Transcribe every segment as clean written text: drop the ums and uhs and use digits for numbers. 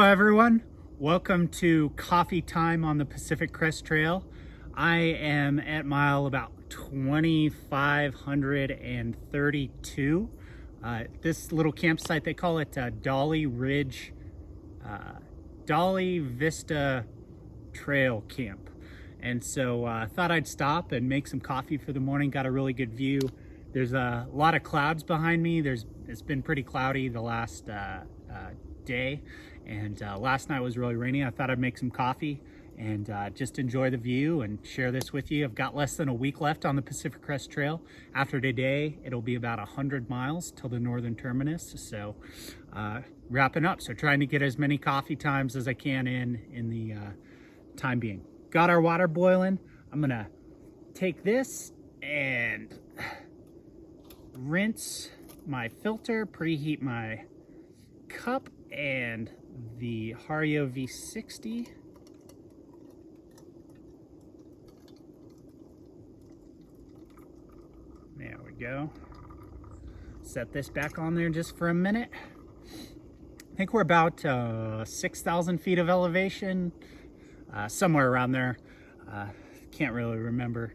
everyone. Welcome to coffee time on the Pacific Crest Trail. I am at mile about 2,532. This little campsite, they call it Dolly Ridge, Dolly Vista Trail Camp. And so I thought I'd stop and make some coffee for the morning. Got a really good view. There's a lot of clouds behind me. It's been pretty cloudy the last day, and last night was really rainy. I thought I'd make some coffee and just enjoy the view and share this with you. I've got less than a week left on the Pacific Crest Trail. After today, it'll be about 100 miles till the northern terminus. So wrapping up, so trying to get as many coffee times as I can in the time being. Got our water boiling. I'm gonna take this and rinse my filter, preheat my cup and the Hario V60. There we go. Set this back on there just for a minute. I think we're about 6,000 feet of elevation, somewhere around there. Can't really remember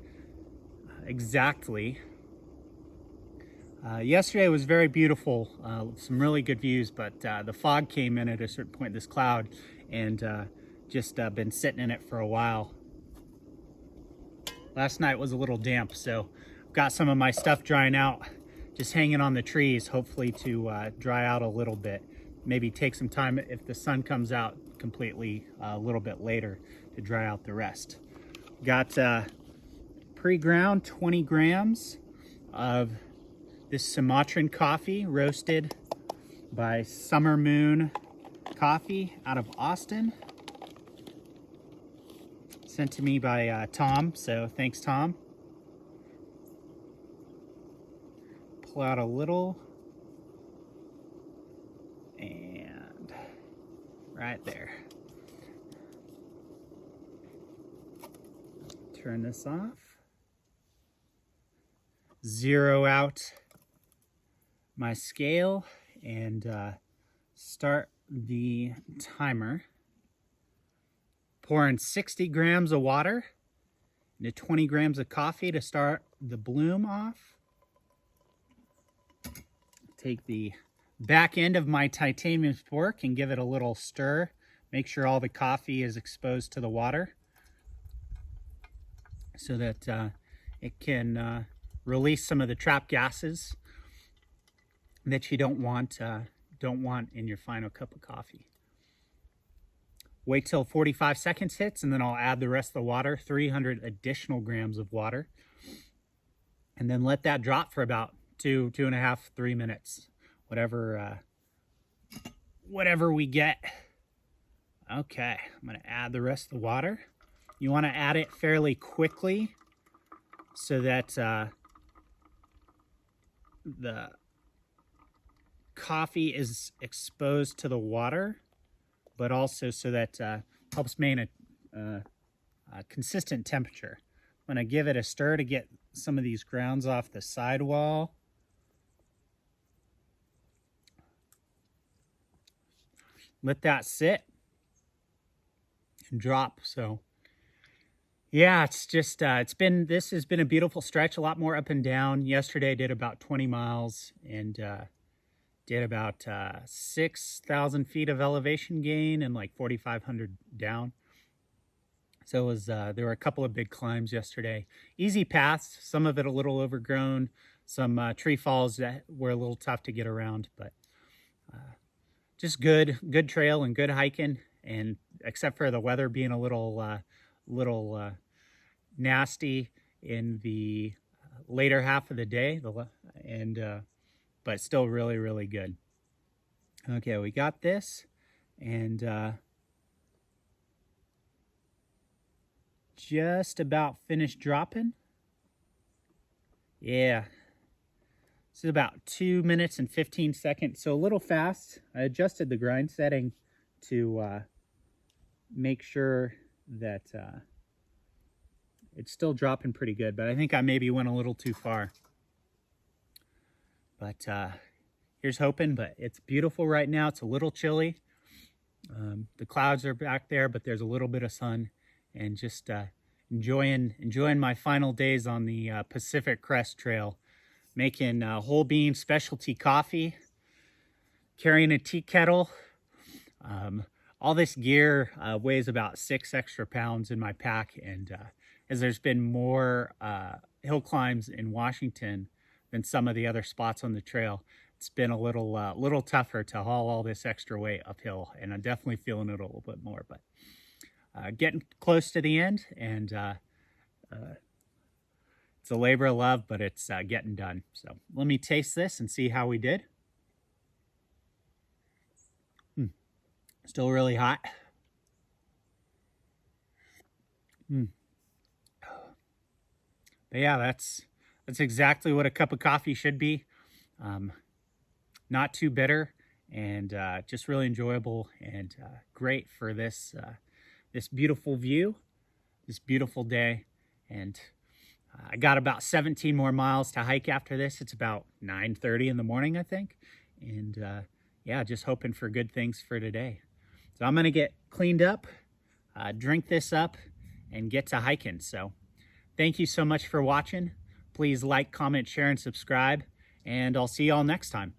exactly. Yesterday was very beautiful, some really good views, but the fog came in at a certain point, this cloud, and just been sitting in it for a while. Last night was a little damp, so I've got some of my stuff drying out, just hanging on the trees, hopefully to dry out a little bit. Maybe take some time if the sun comes out completely a little bit later to dry out the rest. Got pre-ground 20 grams of this Sumatran coffee, roasted by Summer Moon Coffee out of Austin. Sent to me by Tom, so thanks, Tom. Pull out a little, and right there. Turn this off. Zero out my scale and start the timer. Pour in 60 grams of water into 20 grams of coffee to start the bloom off. Take the back end of my titanium fork and give it a little stir. Make sure all the coffee is exposed to the water so that it can release some of the trapped gases that you don't want in your final cup of coffee. Wait till 45 seconds hits, and then I'll add the rest of the water, 300 additional grams of water, and then let that drop for about 2.5, 3 minutes, whatever we get. Okay, I'm gonna add the rest of the water. You want to add it fairly quickly so that the coffee is exposed to the water, but also so that helps maintain a consistent temperature. I'm going to give it a stir to get some of these grounds off the sidewall. Let that sit and drop. So yeah, it's just this has been a beautiful stretch, a lot more up and down. Yesterday I did about 20 miles and did about 6,000 feet of elevation gain and like 4,500 down. So it was there were a couple of big climbs yesterday. Easy paths, some of it a little overgrown, some tree falls that were a little tough to get around, but just good trail and good hiking. And except for the weather being a little nasty in the later half of the day, but still really, really good. Okay, we got this, and just about finished dropping. Yeah, this is about 2 minutes and 15 seconds, so a little fast. I adjusted the grind setting to make sure that it's still dropping pretty good, but I think I maybe went a little too far. But here's hoping, but it's beautiful right now. It's a little chilly. The clouds are back there, but there's a little bit of sun, and just enjoying my final days on the Pacific Crest Trail, making whole bean specialty coffee, carrying a tea kettle. All this gear weighs about 6 extra pounds in my pack, and as there's been more hill climbs in Washington than some of the other spots on the trail, it's been a little tougher to haul all this extra weight uphill, and I'm definitely feeling it a little bit more. But getting close to the end, and it's a labor of love, but it's getting done. So let me taste this and see how we did. Still really hot. But yeah, that's exactly what a cup of coffee should be. Not too bitter, and just really enjoyable, and great for this this beautiful view, this beautiful day. And I got about 17 more miles to hike after this. It's about 9:30 in the morning, I think. And yeah, just hoping for good things for today. So I'm gonna get cleaned up, drink this up, and get to hiking. So thank you so much for watching. Please like, comment, share, and subscribe, and I'll see you all next time.